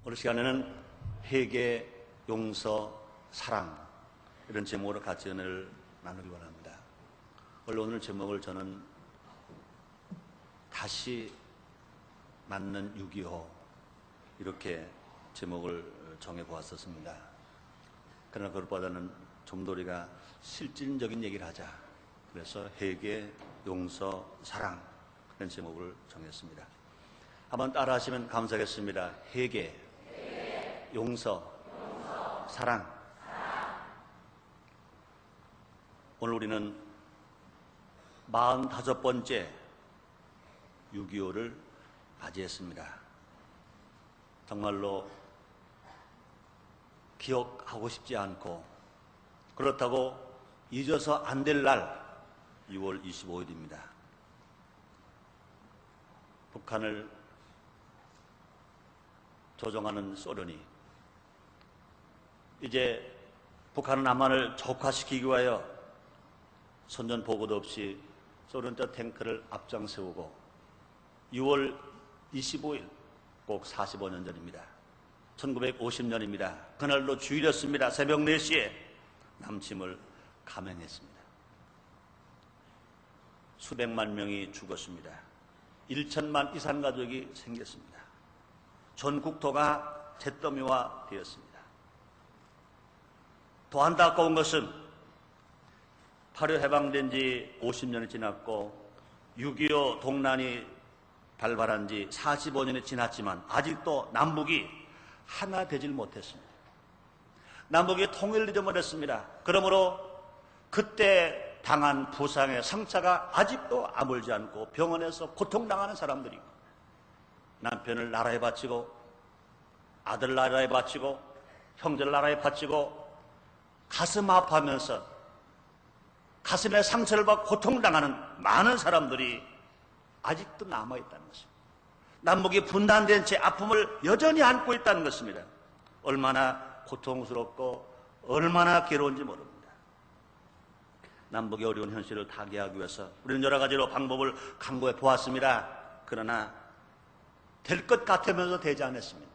오늘 시간에는 회개, 용서, 사랑 이런 제목으로 같이 은혜를 나누기 원합니다. 원래 오늘 제목을 저는 다시 맞는 6.25 이렇게 제목을 정해보았었습니다. 그러나 그것보다는 좀 더 우리가 실질적인 얘기를 하자. 그래서 회개, 용서, 사랑 이런 제목을 정했습니다. 한번 따라 하시면 감사하겠습니다. 회개, 용서, 사랑. 오늘 우리는 45번째 6.25를 맞이했습니다. 정말로 기억하고 싶지 않고 그렇다고 잊어서 안 될 날 6월 25일입니다. 북한을 조종하는 소련이 이제 북한은 남한을 적화시키기 위하여 선전 보고도 없이 소련제 탱크를 앞장세우고 6월 25일 꼭 45년 전입니다. 1950년입니다. 그날로 주일이었습니다. 새벽 4시에 남침을 감행했습니다. 수백만 명이 죽었습니다. 1천만 이산 가족이 생겼습니다. 전 국토가 잿더미화 되었습니다. 더 안타까운 것은 8.25 해방된 지 50년이 지났고 6.25 동란이 발발한 지 45년이 지났지만 아직도 남북이 하나 되질 못했습니다. 남북이 통일되지 못했습니다. 그러므로 그때 당한 부상의 상처가 아직도 아물지 않고 병원에서 고통당하는 사람들이고 남편을 나라에 바치고 아들 나라에 바치고 형제를 나라에 바치고 가슴 아파하면서 가슴에 상처를 받고 고통당하는 많은 사람들이 아직도 남아있다는 것입니다. 남북이 분단된 채 아픔을 여전히 안고 있다는 것입니다. 얼마나 고통스럽고 얼마나 괴로운지 모릅니다. 남북의 어려운 현실을 타개하기 위해서 우리는 여러 가지로 방법을 강구해 보았습니다. 그러나 될 것 같으면서 되지 않았습니다.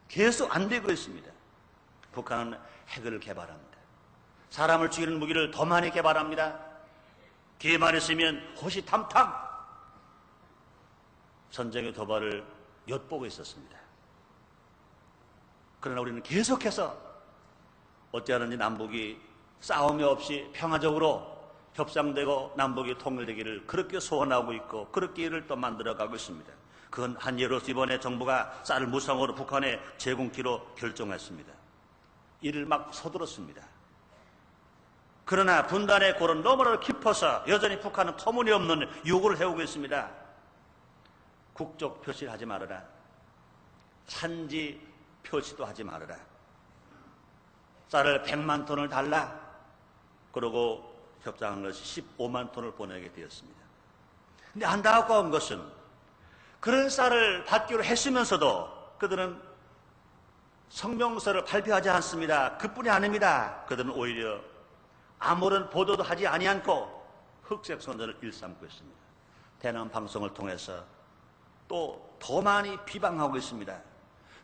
계속 안 되고 있습니다. 북한은 핵을 개발합니다. 사람을 죽이는 무기를 더 많이 개발합니다. 기회만 있으면 호시탐탐 전쟁의 도발을 엿보고 있었습니다. 그러나 우리는 계속해서 어찌하는지 남북이 싸움이 없이 평화적으로 협상되고 남북이 통일되기를 그렇게 소원하고 있고 그렇게 일을 또 만들어가고 있습니다. 그건 한 예로서 이번에 정부가 쌀을 무상으로 북한에 제공키로 결정했습니다. 이를 막 서둘렀습니다. 그러나 분단의 골은 너무나 깊어서 여전히 북한은 터무니없는 요구를 해오고 있습니다. 국적 표시를 하지 말아라. 산지 표시도 하지 말아라. 쌀을 100만 톤을 달라. 그러고 협상한 것이 15만 톤을 보내게 되었습니다. 근데 안타까운 것은 그런 쌀을 받기로 했으면서도 그들은 성명서를 발표하지 않습니다. 그뿐이 아닙니다. 그들은 오히려 아무런 보도도 하지 아니않고 흑색 선전을 일삼고 있습니다. 대남 방송을 통해서 또 더 많이 비방하고 있습니다.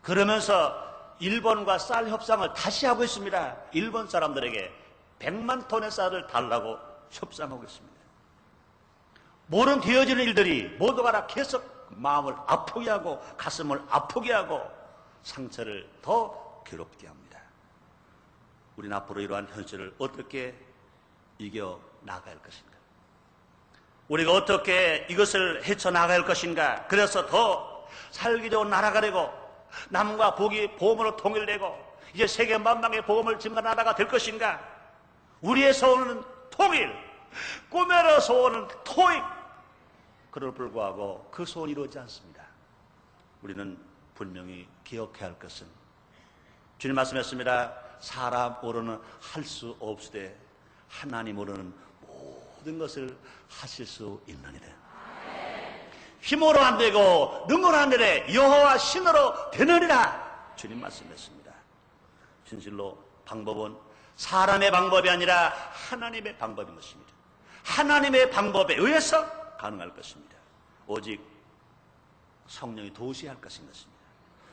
그러면서 일본과 쌀 협상을 다시 하고 있습니다. 일본 사람들에게 100만 톤의 쌀을 달라고 협상하고 있습니다. 모든 되어지는 일들이 모두가 다 계속 마음을 아프게 하고 가슴을 아프게 하고 상처를 더 괴롭게 합니다. 우리는 앞으로 이러한 현실을 어떻게 이겨나갈 것인가? 우리가 어떻게 이것을 헤쳐나갈 것인가? 그래서 더 살기 좋은 나라가 되고 남과 북이 보험으로 통일되고 이제 세계 만방의 보험을 증가 나라가 될 것인가? 우리의 소원은 통일, 꿈에로 소원은 토익. 그러나 불구하고 그 소원이 이루어지지 않습니다. 우리는 분명히 기억해야 할 것은 주님 말씀했습니다. 사람으로는 할 수 없으되 하나님으로는 모든 것을 하실 수 있느니라. 힘으로 안 되고 능으로 안 되되 여호와 신으로 되느니라. 주님 말씀했습니다. 진실로 방법은 사람의 방법이 아니라 하나님의 방법인 것입니다. 하나님의 방법에 의해서 가능할 것입니다. 오직 성령이 도우셔야 할 것인 것입니다.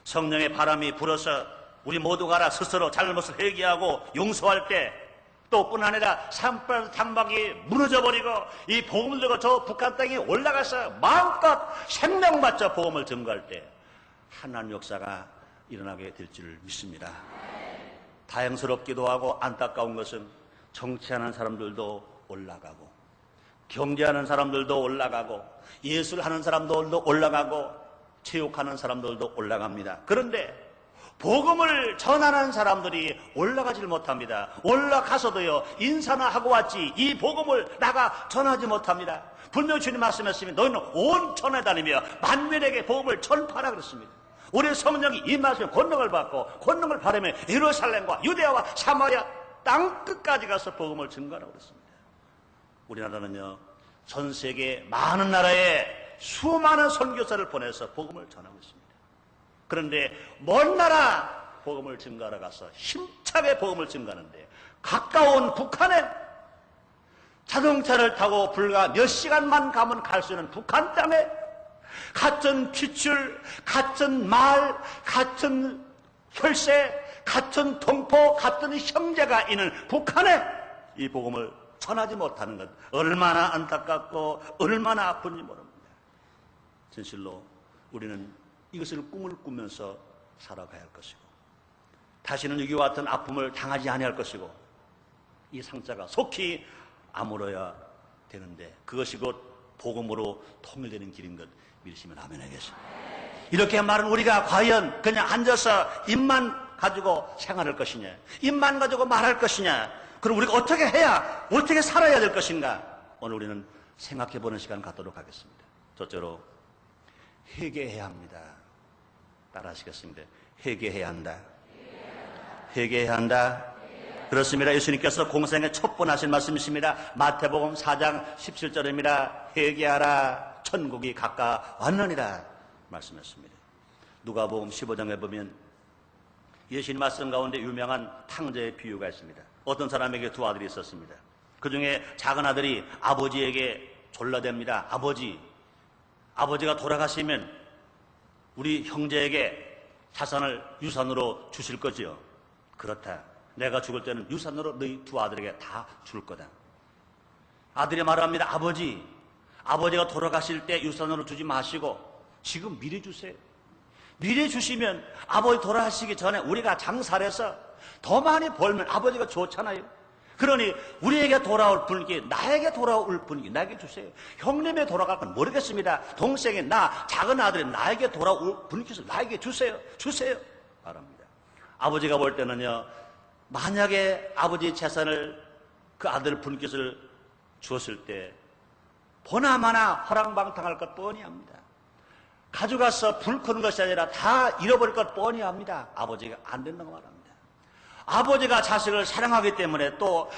성령의 바람이 불어서 우리 모두가 스스로 잘못을 회개하고 용서할 때, 또 뿐 아니라 산불 장막이 무너져버리고 이 복음을 들고 저 북한 땅에 올라가서 마음껏 생명 바쳐 복음을 증거할 때 하나님 역사가 일어나게 될 줄 믿습니다. 다행스럽기도 하고 안타까운 것은 정치하는 사람들도 올라가고, 경제하는 사람들도 올라가고, 예술하는 사람들도 올라가고, 체육하는 사람들도 올라갑니다. 그런데 복음을 전하는 사람들이 올라가질 못합니다. 올라가서도요, 인사나 하고 왔지 이 복음을 나가 전하지 못합니다. 분명히 주님 말씀하시면 너희는 온 천에 다니며 만민에게 복음을 전파하라 그랬습니다. 우리 성령이 임하시면 권능을 받고, 권능을 받으며 예루살렘과 유대아와 사마리아 땅 끝까지 가서 복음을 증거하라고 그랬습니다. 우리나라는요, 전 세계 많은 나라에 수많은 선교사를 보내서 복음을 전하고 있습니다. 그런데 먼 나라 복음을 증거하러 가서 힘차게 복음을 증거하는데, 가까운 북한에 자동차를 타고 불과 몇 시간만 가면 갈 수 있는 북한 땅에 같은 피출, 같은 말, 같은 혈세, 같은 동포, 같은 형제가 있는 북한에 이 복음을 전하지 못하는 것, 얼마나 안타깝고 얼마나 아픈지 모릅니다. 진실로 우리는 이것을 꿈을 꾸면서 살아가야 할 것이고, 다시는 이와 같은 아픔을 당하지 아니할 것이고, 이 상자가 속히 아물어야 되는데 그것이 곧 복음으로 통일되는 길인 것 믿으시면 아멘 하겠습니다. 이렇게 말은 우리가 과연 그냥 앉아서 입만 가지고 생활할 것이냐, 입만 가지고 말할 것이냐, 그럼 우리가 어떻게 해야, 어떻게 살아야 될 것인가, 오늘 우리는 생각해보는 시간 갖도록 하겠습니다. 첫째로 회개해야 합니다. 따라 하시겠습니다. 회개해야 한다. 회개해야 한다. 그렇습니다. 예수님께서 공생의 첩본하신 말씀이십니다. 마태복음 4장 17절입니다. 회개하라, 천국이 가까웠느니라 말씀했습니다. 누가복음 15장에 보면 예수님 말씀 가운데 유명한 탕자의 비유가 있습니다. 어떤 사람에게 두 아들이 있었습니다. 그 중에 작은 아들이 아버지에게 졸라댑니다. 아버지가 돌아가시면 우리 형제에게 자산을 유산으로 주실 거지요. 그렇다. 내가 죽을 때는 유산으로 너희 두 아들에게 다 줄 거다. 아들이 말합니다. 아버지가 돌아가실 때 유산으로 주지 마시고 지금 미리 주세요. 미리 주시면 아버지 돌아가시기 전에 우리가 장사를 해서 더 많이 벌면 아버지가 좋잖아요. 그러니 우리에게 돌아올 분께, 나에게 돌아올 분께 나에게 주세요. 형님이 돌아갈 건 모르겠습니다. 동생이 나, 작은 아들이 나에게 돌아올 분께서 나에게 주세요. 말합니다. 아버지가 볼 때는요, 만약에 아버지 재산을 그 아들 분께서 주었을 때 보나마나 허랑방탕할 것 뻔히 합니다. 가져가서 불 끄는 것이 아니라 다 잃어버릴 것 뻔히 합니다. 아버지가 안 된다고 말합니다. 아버지가 자식을 사랑하기 때문에 또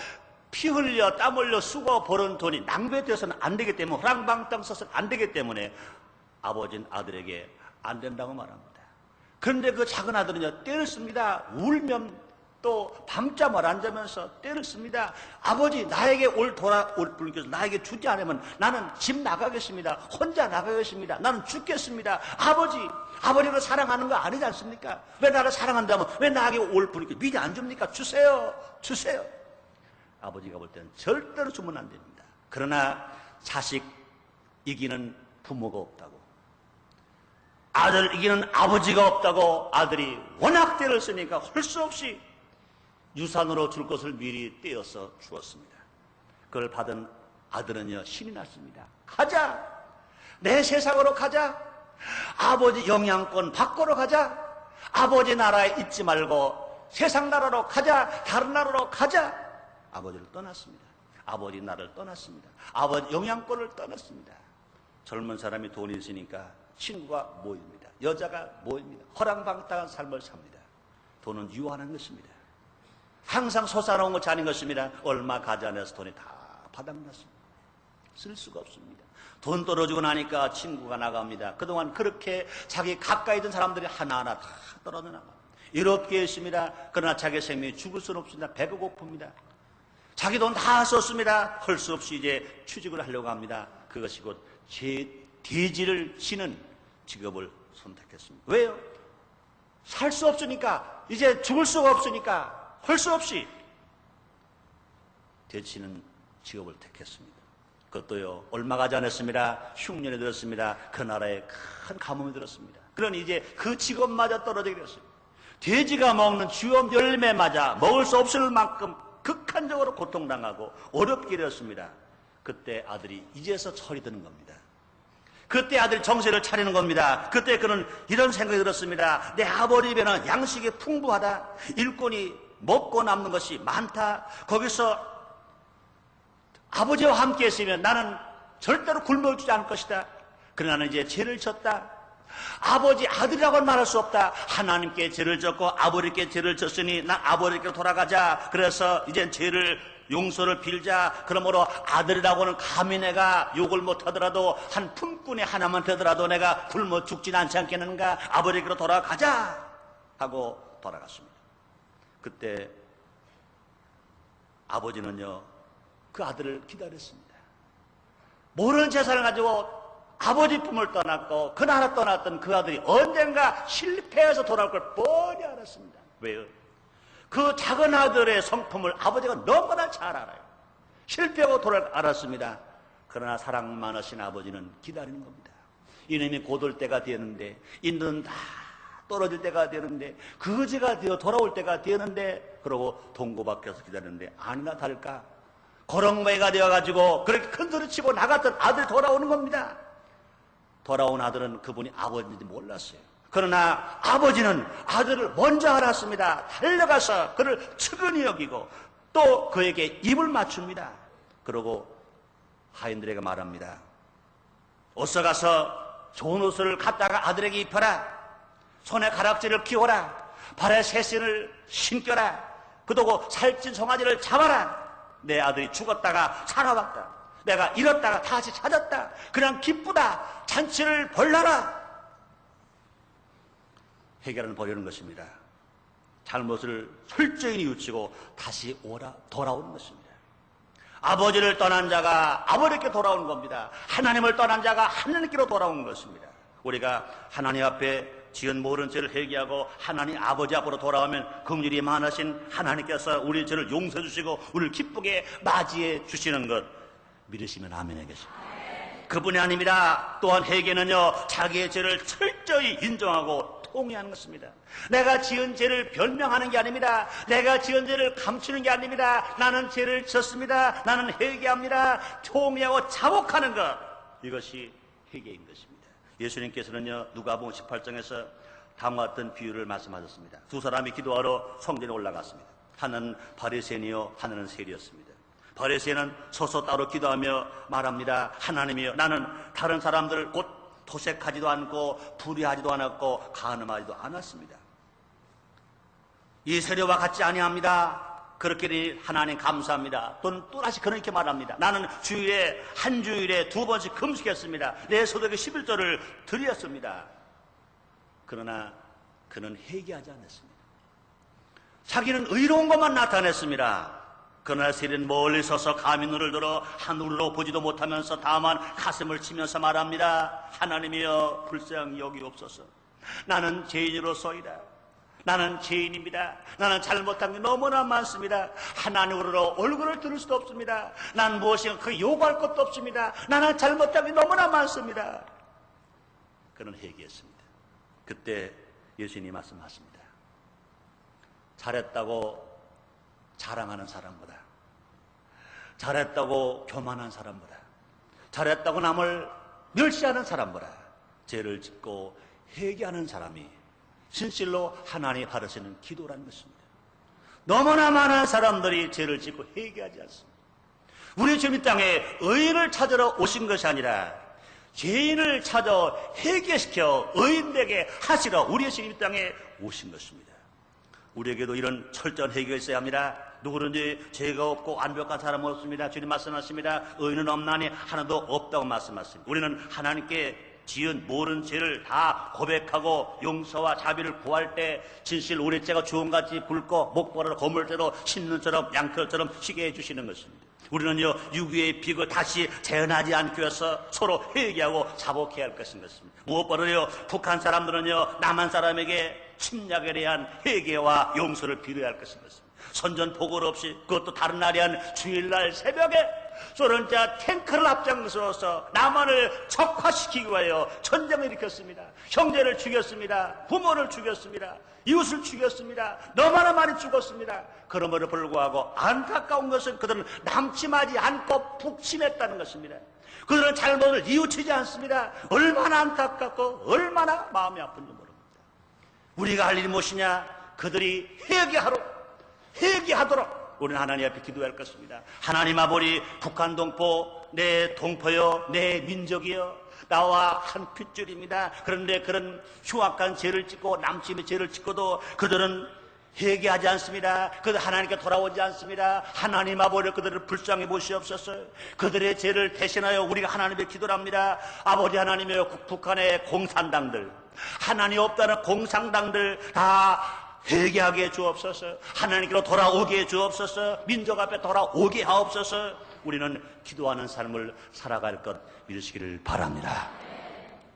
피 흘려 땀 흘려 쓰고 버는 돈이 낭비되어서는 안 되기 때문에, 허랑방탕 써서는 안 되기 때문에 아버지는 아들에게 안 된다고 말합니다. 그런데 그 작은 아들은요, 때를 씁니다. 울면 또 밤잠을 안 자면서 때를 씁니다. 아버지, 나에게 돌아올 분께서 나에게 주지 않으면 나는 집 나가겠습니다. 혼자 나가겠습니다. 나는 죽겠습니다. 아버지가 사랑하는 거 아니지 않습니까? 왜 나를 사랑한다면 왜 나에게 올 분께 미리 안 줍니까? 주세요. 아버지가 볼 때는 절대로 주면 안 됩니다. 그러나 자식 이기는 부모가 없다고, 아들 이기는 아버지가 없다고 아들이 워낙 때를 쓰니까 할 수 없이 유산으로 줄 것을 미리 떼어서 주었습니다. 그걸 받은 아들은요, 신이 났습니다. 가자! 내 세상으로 가자! 아버지 영향권 밖으로 가자! 아버지 나라에 있지 말고 세상 나라로 가자! 다른 나라로 가자! 아버지를 떠났습니다. 아버지 나라를 떠났습니다. 아버지 영향권을 떠났습니다. 젊은 사람이 돈이 있으니까 친구가 모입니다. 여자가 모입니다. 허랑방탕한 삶을 삽니다. 돈은 유한한 것입니다. 항상 솟아나온 것이 아닌 것입니다. 얼마 가지 않아서 돈이 다 바닥났습니다. 쓸 수가 없습니다. 돈 떨어지고 나니까 친구가 나갑니다. 그동안 그렇게 자기 가까이 있던 사람들이 하나하나 다 떨어져 나갑니다. 이렇게 했습니다. 그러나 자기 생명이 죽을 수는 없습니다. 배가 고픕니다. 자기 돈 다 썼습니다. 할 수 없이 이제 취직을 하려고 합니다. 그것이 곧 대지를 지는 직업을 선택했습니다. 왜요? 살 수 없으니까, 이제 죽을 수가 없으니까 할 수 없이 되치는 직업을 택했습니다. 그것도요, 얼마 가지 않았습니다. 흉년이 들었습니다. 그 나라에 큰 가뭄이 들었습니다. 그러니 이제 그 직업마저 떨어지게 되었습니다. 돼지가 먹는 주염 열매 맞아 먹을 수 없을 만큼 극한적으로 고통당하고 어렵게 되었습니다. 그때 아들이 이제서 철이 드는 겁니다. 그때 아들이 정신을 차리는 겁니다. 그때 그는 이런 생각이 들었습니다. 내 아버지 집에는 양식이 풍부하다. 일꾼이 먹고 남는 것이 많다. 거기서 아버지와 함께 했으면 나는 절대로 굶어 죽지 않을 것이다. 그러나 나는 이제 죄를 졌다. 아버지 아들이라고는 말할 수 없다. 하나님께 죄를 졌고 아버지께 죄를 졌으니 난 아버지께 돌아가자. 그래서 이제 죄를 용서를 빌자. 그러므로 아들이라고는 감히 내가 욕을 못하더라도 한 품꾼이 하나만 되더라도 내가 굶어 죽진 않지 않겠는가. 아버지께로 돌아가자 하고 돌아갔습니다. 그때 아버지는요, 그 아들을 기다렸습니다. 모르는 재산을 가지고 아버지 품을 떠났고 그 나라 떠났던 그 아들이 언젠가 실패해서 돌아올 걸 뻔히 알았습니다. 왜요? 그 작은 아들의 성품을 아버지가 너무나 잘 알아요. 실패하고 돌아올 걸 알았습니다. 그러나 사랑 많으신 아버지는 기다리는 겁니다. 이놈이 곧올 때가 되는데, 인도는 다 떨어질 때가 되는데, 거지가 되어 돌아올 때가 되는데, 그러고 동고밖에서 기다리는데 아니나 다를까 거렁매가 되어가지고 그렇게 큰 소리 치고 나갔던 아들이 돌아오는 겁니다. 돌아온 아들은 그분이 아버지인지 몰랐어요. 그러나 아버지는 아들을 먼저 알았습니다. 달려가서 그를 측은히 여기고 또 그에게 입을 맞춥니다. 그러고 하인들에게 말합니다. 어서 가서 좋은 옷을 갖다가 아들에게 입혀라. 손에 가락지를 끼워라. 발에 새신을 신겨라. 그러고 살찐 송아지를 잡아라. 내 아들이 죽었다가 살아왔다. 내가 잃었다가 다시 찾았다. 그냥 기쁘다. 잔치를 벌라라. 해결은 버리는 것입니다. 잘못을 철저히 뉘우치고 다시 돌아오는 것입니다. 아버지를 떠난 자가 아버지께 돌아오는 겁니다. 하나님을 떠난 자가 하나님께로 돌아오는 것입니다. 우리가 하나님 앞에 지은 모든 죄를 회개하고 하나님 아버지 앞으로 돌아오면 긍휼이 많으신 하나님께서 우리 죄를 용서해 주시고 우리를 기쁘게 맞이해 주시는 것 믿으시면 아멘 하겠습니다. 그분이 아닙니다. 또한 회개는요, 자기의 죄를 철저히 인정하고 통회하는 것입니다. 내가 지은 죄를 변명하는 게 아닙니다. 내가 지은 죄를 감추는 게 아닙니다. 나는 죄를 졌습니다. 나는 회개합니다. 통회하고 자복하는 것, 이것이 회개인 것입니다. 예수님께서는요, 누가복음 18장에서 다음과 같은 비유를 말씀하셨습니다. 두 사람이 기도하러 성전에 올라갔습니다. 하나는 바리새인이요, 하나는 세리였습니다. 바리새인은 서서 따로 기도하며 말합니다. 하나님이여, 나는 다른 사람들을 곧 도색하지도 않고 불의하지도 않았고 간음하지도 않았습니다. 이 세리와 같지 아니합니다. 그렇게 하나님 감사합니다. 또다시 그렇게 말합니다. 나는 주일에 한 주일에 2번씩 금식했습니다. 내 소득의 11조를 드렸습니다. 그러나 그는 회개하지 않았습니다. 자기는 의로운 것만 나타냈습니다. 그러나 세리는 멀리 서서 감히 눈을 들어 하늘로 보지도 못하면서 다만 가슴을 치면서 말합니다. 하나님이여, 불쌍히 여기옵소서. 나는 죄인으로서이다. 나는 죄인입니다. 나는 잘못한 게 너무나 많습니다. 하나님으로 얼굴을 들을 수도 없습니다. 난 무엇인가 그 요구할 것도 없습니다. 나는 잘못한 게 너무나 많습니다. 그는 회개했습니다. 그때 예수님이 말씀하십니다. 잘했다고 자랑하는 사람보다, 잘했다고 교만한 사람보다, 잘했다고 남을 멸시하는 사람보다 죄를 짓고 회개하는 사람이 진실로 하나님이 받으시는 기도라는 것입니다. 너무나 많은 사람들이 죄를 짓고 회개하지 않습니다. 우리 주님 땅에 의인을 찾으러 오신 것이 아니라 죄인을 찾아 회개시켜 의인되게 하시러 우리 주님 땅에 오신 것입니다. 우리에게도 이런 철저한 회개가 있어야 합니다. 누구든지 죄가 없고 완벽한 사람은 없습니다. 주님 말씀하십니다. 의인은 없나니 하나도 없다고 말씀하십니다. 우리는 하나님께 지은 모든 죄를 다 고백하고 용서와 자비를 구할 때 진실 우리 죄가 주홍같이 굵고 목보라로 거물대로 신눈처럼 양털처럼 희게 해주시는 것입니다. 우리는요, 유교의 빚을 다시 재현하지 않기 위해서 서로 회개하고 자복해야 할 것인 것입니다. 무엇보다요, 북한 사람들은요, 남한 사람에게 침략에 대한 회개와 용서를 빌어야 할 것인 것입니다. 선전포고 없이 그것도 다른 날이 한 주일날 새벽에 소련자 탱크를 앞장서서 남한을 적화시키기 위하여 전쟁을 일으켰습니다. 형제를 죽였습니다. 부모를 죽였습니다. 이웃을 죽였습니다. 너무나 많이 죽었습니다. 그럼에도 불구하고 안타까운 것은 그들은 남침하지 않고 북침했다는 것입니다. 그들은 잘못을 뉘우치지 않습니다. 얼마나 안타깝고 얼마나 마음이 아픈지 모릅니다. 우리가 할 일이 무엇이냐? 그들이 회개하도록 우리는 하나님 앞에 기도할 것입니다. 하나님 아버지, 북한 동포, 내 동포여, 내 민족이여, 나와 한 핏줄입니다. 그런데 그런 흉악한 죄를 짓고 남침의 죄를 짓고도 그들은 회개하지 않습니다. 그들 하나님께 돌아오지 않습니다. 하나님 아버지, 그들을 불쌍히 보시옵소서. 그들의 죄를 대신하여 우리가 하나님께 기도를 합니다. 아버지 하나님이여, 북한의 공산당들, 하나님 없다는 공산당들 다 회개하게 해 주옵소서. 하나님께로 돌아오게 해 주옵소서. 민족 앞에 돌아오게 하옵소서. 우리는 기도하는 삶을 살아갈 것 믿으시기를 바랍니다.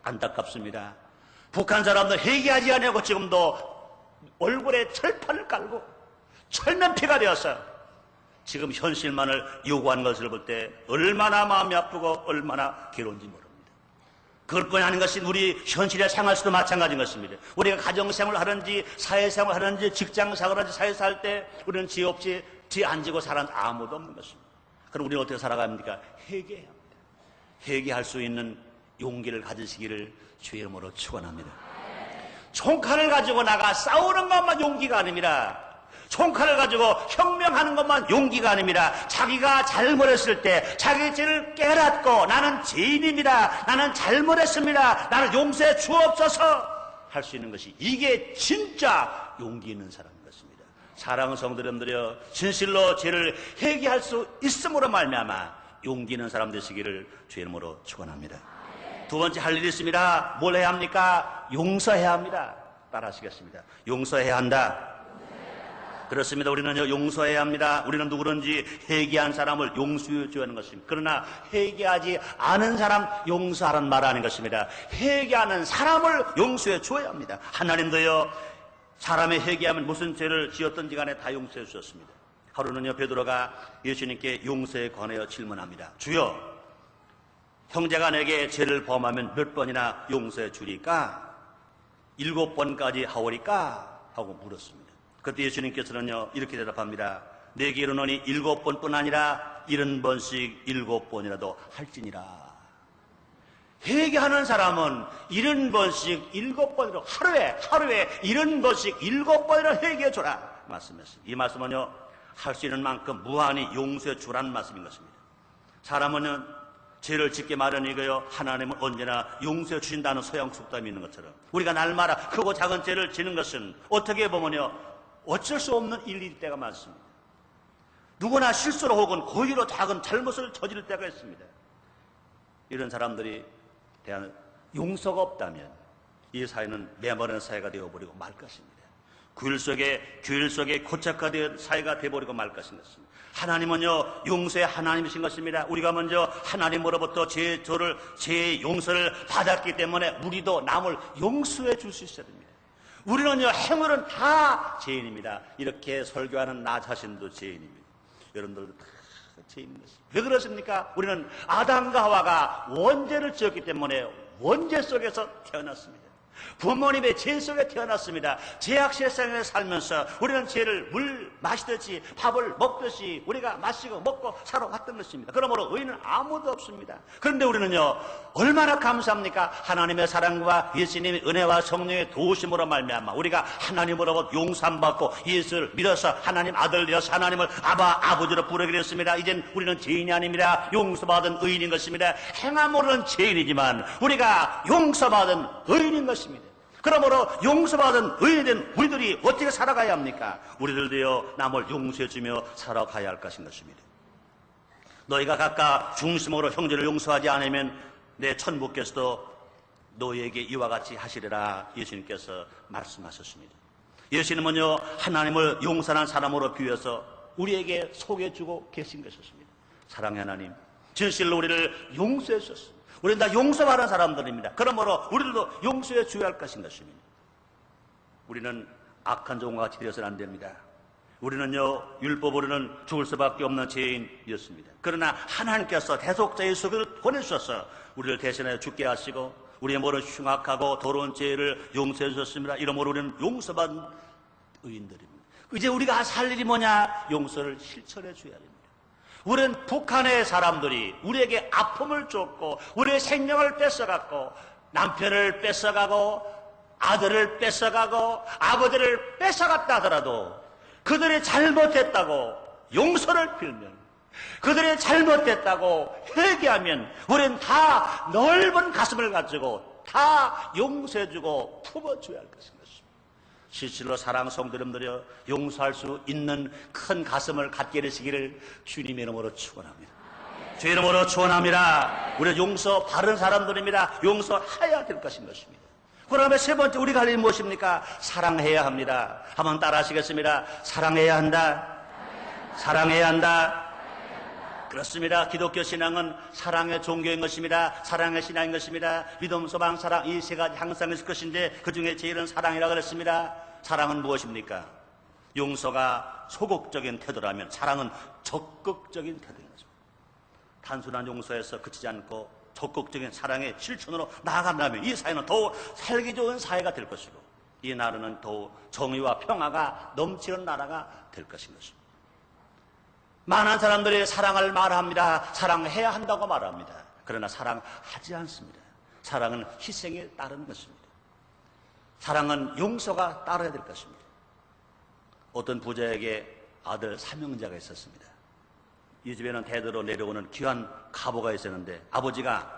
안타깝습니다. 북한 사람들 회개하지 않냐고 지금도 얼굴에 철판을 깔고 철면피가 되어서 지금 현실만을 요구하는 것을 볼 때 얼마나 마음이 아프고 얼마나 괴로운지 모릅니다. 그것뿐이 아닌 것이 우리 현실의 생활에서도 마찬가지인 것입니다. 우리가 가정생활을 하든지 사회생활을 하든지 직장생활을 하든지 사회에서 할 때 우리는 죄 없이 죄 안 지고 살아는 아무도 없는 것입니다. 그럼 우리는 어떻게 살아갑니까? 회개해야 합니다. 회개할 수 있는 용기를 가지시기를 주의 이름으로 축원합니다. 총칼을 가지고 나가 싸우는 것만 용기가 아닙니다. 총칼을 가지고 혁명하는 것만 용기가 아닙니다. 자기가 잘못했을 때 자기 죄를 깨닫고 나는 죄인입니다. 나는 잘못했습니다. 나를 용서해 주옵소서 할 수 있는 것이, 이게 진짜 용기 있는 사람인 것입니다. 사랑하는 성도님들여, 진실로 죄를 회개할 수 있음으로 말미암아 용기 있는 사람 되시기를 주의 이름으로 축원합니다. 두 번째 할 일이 있습니다. 뭘 해야 합니까? 용서해야 합니다. 따라 하시겠습니다. 용서해야 한다. 그렇습니다. 우리는 용서해야 합니다. 우리는 누구든지 회개한 사람을 용서해 줘야 하는 것입니다. 그러나 회개하지 않은 사람 용서하라는 말 아닌 것입니다. 회개하는 사람을 용서해 줘야 합니다. 하나님도요, 사람의 회개하면 무슨 죄를 지었든지 간에 다 용서해 주셨습니다. 하루는요, 베드로가 예수님께 용서에 관하여 질문합니다. 주여, 형제가 내게 죄를 범하면 몇 번이나 용서해 주리까? 7번까지 하오리까? 하고 물었습니다. 그때 예수님께서는요, 이렇게 대답합니다. 내게 이르노니 7번뿐 아니라 70번씩 7번이라도 할지니라. 회개하는 사람은 70번씩 7번이라도 하루에 70번씩 7번이라도 회개해 줘라 말씀했습니다. 이 말씀은요, 할 수 있는 만큼 무한히 용서해 주라는 말씀인 것입니다. 사람은 죄를 짓게 마련이고요, 하나님은 언제나 용서해 주신다는 서양 속담이 있는 것처럼 우리가 날마다 크고 작은 죄를 지는 것은 어떻게 보면요, 어쩔 수 없는 일일 때가 많습니다. 누구나 실수로 혹은 고의로 작은 잘못을 저지를 때가 있습니다. 이런 사람들이 대한 용서가 없다면 이 사회는 메마른 사회가 되어버리고 말 것입니다. 규율 속에 고착화된 사회가 되어버리고 말 것인 것입니다. 하나님은요, 용서의 하나님이신 것입니다. 우리가 먼저 하나님으로부터 제 용서를 받았기 때문에 우리도 남을 용서해 줄 수 있어야 됩니다. 우리는요, 행위는 다 죄인입니다. 이렇게 설교하는 나 자신도 죄인입니다. 여러분들도 다 죄인인 것입니다. 왜 그렇습니까? 우리는 아담과 하와가 원죄를 지었기 때문에 원죄 속에서 태어났습니다. 부모님의 죄 속에 태어났습니다. 죄악 세상에 살면서 우리는 죄를 물 마시듯이 밥을 먹듯이 우리가 마시고 먹고 살아왔던 것입니다. 그러므로 의인은 아무도 없습니다. 그런데 우리는요, 얼마나 감사합니까? 하나님의 사랑과 예수님의 은혜와 성령의 도우심으로 말미암아 우리가 하나님으로부터 용서함 받고 예수를 믿어서 하나님 아들 되어서 하나님을 아버지로 부르게 됐습니다. 이젠 우리는 죄인이 아닙니다. 용서받은 의인인 것입니다. 행함으로는 죄인이지만 우리가 용서받은 의인인 것입니다. 그러므로 용서받은 의인이 된 우리들이 어떻게 살아가야 합니까? 우리들도요, 남을 용서해주며 살아가야 할 것인 것입니다. 너희가 각각 중심으로 형제를 용서하지 않으면 내 천부께서도 너희에게 이와 같이 하시리라 예수님께서 말씀하셨습니다. 예수님은요, 하나님을 용서하는 사람으로 비유해서 우리에게 소개해주고 계신 것이었습니다. 사랑의 하나님, 진실로 우리를 용서해 주셨습니다. 우리는 다 용서받은 사람들입니다. 그러므로 우리들도 용서해 줘야 할 것인 것입니다. 우리는 악한 종과 같이 되어서는 안 됩니다. 우리는요, 율법으로는 죽을 수밖에 없는 죄인이었습니다. 그러나 하나님께서 대속자 예수를 보내주셔서 우리를 대신하여 죽게 하시고 우리의 모든 흉악하고 더러운 죄를 용서해 주셨습니다. 이러므로 우리는 용서받은 의인들입니다. 이제 우리가 살 일이 뭐냐? 용서를 실천해 줘야 됩니다. 우리는 북한의 사람들이 우리에게 아픔을 줬고 우리의 생명을 뺏어갔고 남편을 뺏어가고 아들을 뺏어가고 아버지를 뺏어갔다 하더라도 그들이 잘못했다고 용서를 빌면, 그들이 잘못했다고 회개하면 우리는 다 넓은 가슴을 가지고 다 용서해주고 품어줘야 할 것입니다. 실실로 사랑 성도님들여, 용서할 수 있는 큰 가슴을 갖게 되시기를 주님의 이름으로 축원합니다. 주의 이름으로 축원합니다. 우리 용서 바른 사람들입니다. 용서해야 될 것입니다. 그 다음에 세 번째 우리가 할 일이 무엇입니까? 사랑해야 합니다. 한번 따라 하시겠습니다. 사랑해야 한다. 사랑해야 한다. 그렇습니다. 기독교 신앙은 사랑의 종교인 것입니다. 사랑의 신앙인 것입니다. 믿음, 소망, 사랑, 이 세 가지 항상 있을 것인데 그 중에 제일은 사랑이라고 그랬습니다. 사랑은 무엇입니까? 용서가 소극적인 태도라면 사랑은 적극적인 태도인 것입니다. 단순한 용서에서 그치지 않고 적극적인 사랑의 실천으로 나아간다면 이 사회는 더욱 살기 좋은 사회가 될 것이고 이 나라는 더욱 정의와 평화가 넘치는 나라가 될 것입니다. 많은 사람들이 사랑을 말합니다. 사랑해야 한다고 말합니다. 그러나 사랑하지 않습니다. 사랑은 희생에 따르는 것입니다. 사랑은 용서가 따라야 될 것입니다. 어떤 부자에게 아들 삼형제가 있었습니다. 이 집에는 대대로 내려오는 귀한 가보가 있었는데 아버지가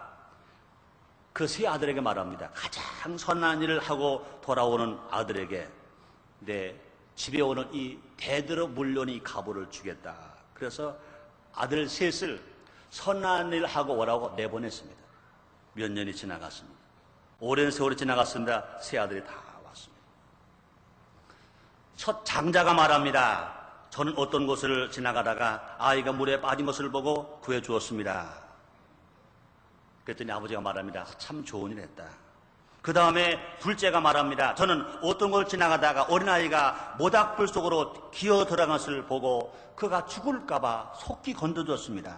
그 세 아들에게 말합니다. 가장 선한 일을 하고 돌아오는 아들에게 내 집에 오는 이 대대로 물려온 이 가보를 주겠다. 그래서 아들 셋을 선한 일을 하고 오라고 내보냈습니다. 몇 년이 지나갔습니다. 오랜 세월이 지나갔습니다. 세 아들이 다 왔습니다. 첫 장자가 말합니다. 저는 어떤 곳을 지나가다가 아이가 물에 빠진 것을 보고 구해 주었습니다. 그랬더니 아버지가 말합니다. 참 좋은 일 했다. 그 다음에 둘째가 말합니다. 저는 어떤 곳을 지나가다가 어린아이가 모닥불 속으로 기어 들어간 것을 보고 그가 죽을까봐 속히 건져줬습니다.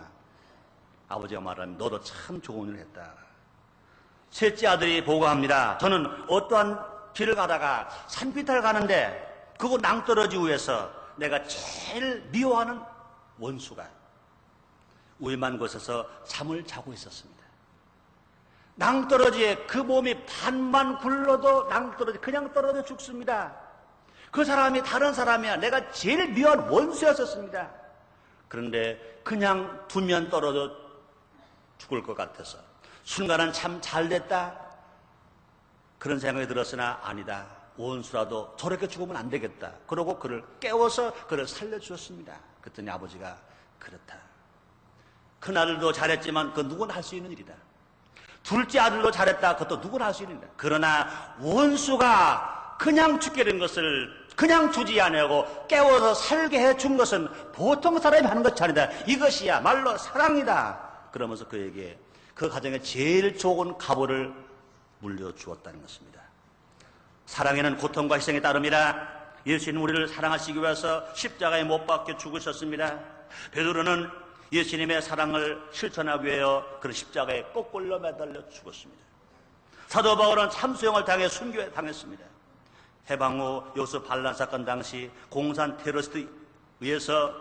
아버지가 말합니다. 너도 참 좋은 일을 했다. 셋째 아들이 보고합니다. 저는 어떠한 길을 가다가 산비탈 가는데 그곳 낭떠러지 위에서 내가 제일 미워하는 원수가 위험한 곳에서 잠을 자고 있었습니다. 낭떠러지에 그 몸이 반만 굴러도 낭떠러지 그냥 떨어져 죽습니다. 그 사람이 다른 사람이야. 내가 제일 미워한 원수였었습니다. 그런데 그냥 두면 떨어져 죽을 것 같아서 순간은 참 잘됐다 그런 생각이 들었으나 아니다. 원수라도 저렇게 죽으면 안 되겠다. 그러고 그를 깨워서 그를 살려주었습니다. 그랬더니 아버지가 그렇다. 큰 아들도 잘했지만 그 누구나 할 수 있는 일이다. 둘째 아들도 잘했다. 그것도 누구나 할 수 있는 일이다. 그러나 원수가 그냥 죽게 된 것을 그냥 두지 아니하고 깨워서 살게 해준 것은 보통 사람이 하는 것이 아니다. 이것이야말로 사랑이다. 그러면서 그에게 그 가정에 제일 좋은 가보를 물려주었다는 것입니다. 사랑에는 고통과 희생이 따릅니다. 예수님 우리를 사랑하시기 위해서 십자가에 못 박혀 죽으셨습니다. 베드로는 예수님의 사랑을 실천하기 위하여 그런 십자가에 거꾸로 매달려 죽었습니다. 사도 바울은 참수형을 당해 순교에 당했습니다. 해방 후 요수 반란 사건 당시 공산 테러리스트에 의해서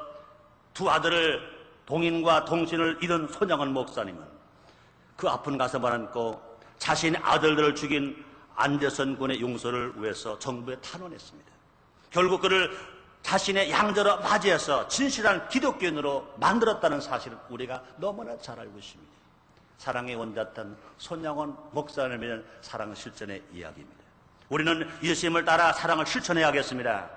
두 아들을 동인과 동신을 잃은 손양원 목사님은 그 아픈 가슴을 안고 자신의 아들들을 죽인 안대선 군의 용서를 위해서 정부에 탄원했습니다. 결국 그를 자신의 양자로 맞이해서 진실한 기독교인으로 만들었다는 사실은 우리가 너무나 잘 알고 있습니다. 사랑의 원자탄 손양원 목사를 믿는 사랑 실천의 이야기입니다. 우리는 예수님을 따라 사랑을 실천해야겠습니다.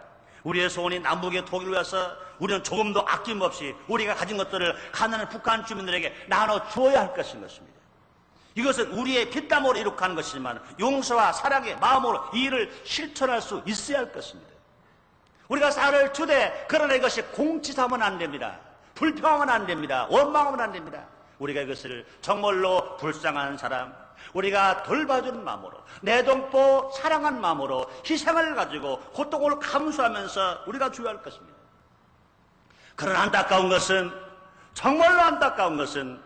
우리의 소원이 남북의 통일을 위해서 우리는 조금도 아낌없이 우리가 가진 것들을 가난한 북한 주민들에게 나눠주어야 할 것인 것입니다. 이것은 우리의 피땀으로 이룩한 것이지만 용서와 사랑의 마음으로 이 일을 실천할 수 있어야 할 것입니다. 우리가 쌀을 주되 그러나 이것이 공치사하면 안 됩니다. 불평하면 안 됩니다. 원망하면 안 됩니다. 우리가 이것을 정말로 불쌍한 사람, 우리가 돌봐주는 마음으로, 내동포 사랑한 마음으로 희생을 가지고 고통을 감수하면서 우리가 주의할 것입니다. 그런 안타까운 것은, 정말로 안타까운 것은,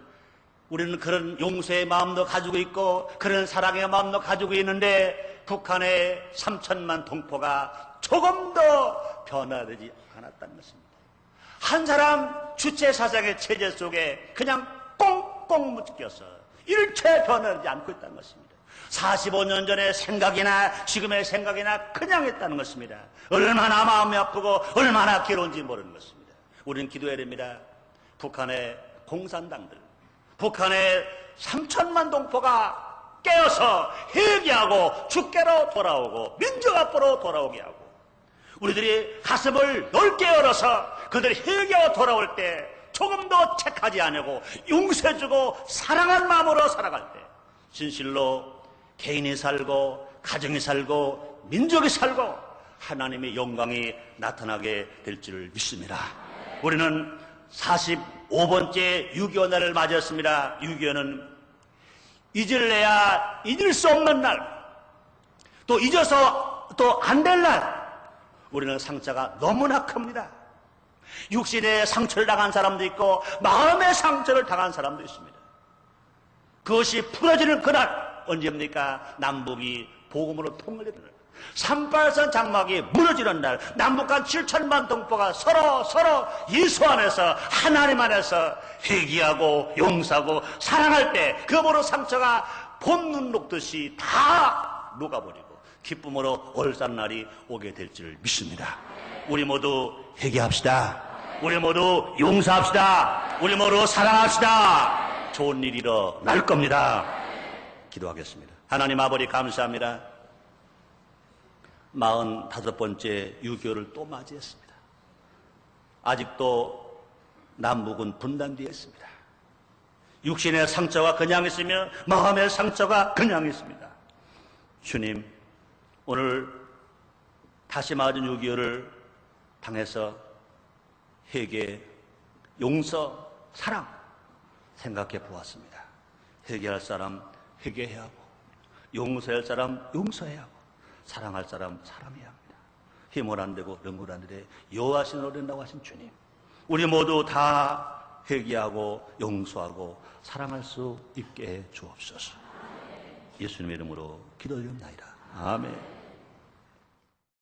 우리는 그런 용서의 마음도 가지고 있고 그런 사랑의 마음도 가지고 있는데 북한의 3천만 동포가 조금 더 변화되지 않았다는 것입니다. 한 사람 주체사상의 체제 속에 그냥 꽁꽁 묶여서 일체 변하지 않고 있다는 것입니다. 45년 전의 생각이나 지금의 생각이나 그냥 했다는 것입니다. 얼마나 마음이 아프고 얼마나 괴로운지 모르는 것입니다. 우리는 기도해야 됩니다. 북한의 공산당들, 북한의 3천만 동포가 깨어서 회개하고 주께로 돌아오고 민족 앞으로 돌아오게 하고, 우리들이 가슴을 넓게 열어서 그들이 회개하고 돌아올 때 조금 더 책하지 않고 용서해주고 사랑한 마음으로 살아갈 때 진실로 개인이 살고 가정이 살고 민족이 살고 하나님의 영광이 나타나게 될 줄 믿습니다. 우리는 45번째 6.25 날을 맞이했습니다. 6.25는 잊을래야 잊을 수 없는 날, 또 잊어서 또 안 될 날. 우리는 상처가 너무나 큽니다. 육신의 상처를 당한 사람도 있고 마음의 상처를 당한 사람도 있습니다. 그것이 풀어지는 그날 언제입니까? 남북이 복음으로 통일되는 날, 38선 장막이 무너지는 날, 남북한 7천만 동포가 서로 예수 안에서 하나님 안에서 회개하고 용서하고 사랑할 때 그러므로 상처가 봄눈 녹듯이 다 녹아버리고 기쁨으로 올산 날이 오게 될 줄 믿습니다. 우리 모두 회개합시다. 우리 모두 용서합시다. 우리 모두 사랑합시다. 좋은 일이 일어날 겁니다. 기도하겠습니다. 하나님 아버지 감사합니다. 45번째 6.25를 또 맞이했습니다. 아직도 남북은 분단되어 있습니다. 육신의 상처가 그냥 있으며 마음의 상처가 그냥 있습니다. 주님, 오늘 다시 맞은 6.25를 당해서 회개, 용서, 사랑 생각해 보았습니다. 회개할 사람 회개해야 하고, 용서할 사람 용서해야 하고, 사랑할 사람 사랑해야 합니다. 힘을 안 되고 능을 안 되되 여호와신 어린다고 하신 주님, 우리 모두 다 회개하고 용서하고 사랑할 수 있게 해 주옵소서. 예수님의 이름으로 기도드립니다. 아멘.